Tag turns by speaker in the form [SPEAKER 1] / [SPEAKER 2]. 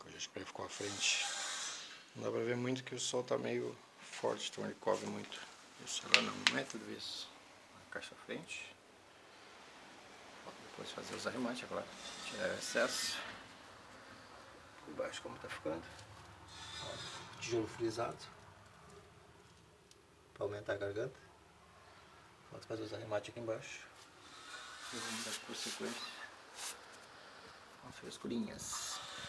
[SPEAKER 1] Ó, já que ficou à frente. Não dá pra ver muito que o sol tá meio forte, então ele cobre muito. Isso agora não é tudo isso. A caixa à frente. Depois fazer os arremates agora. Tirar o excesso. Por baixo como tá ficando. Ó, tijolo frisado. Pra aumentar a garganta. Falta fazer os arremates aqui embaixo. E vamos dar por sequência. As frescurinhas.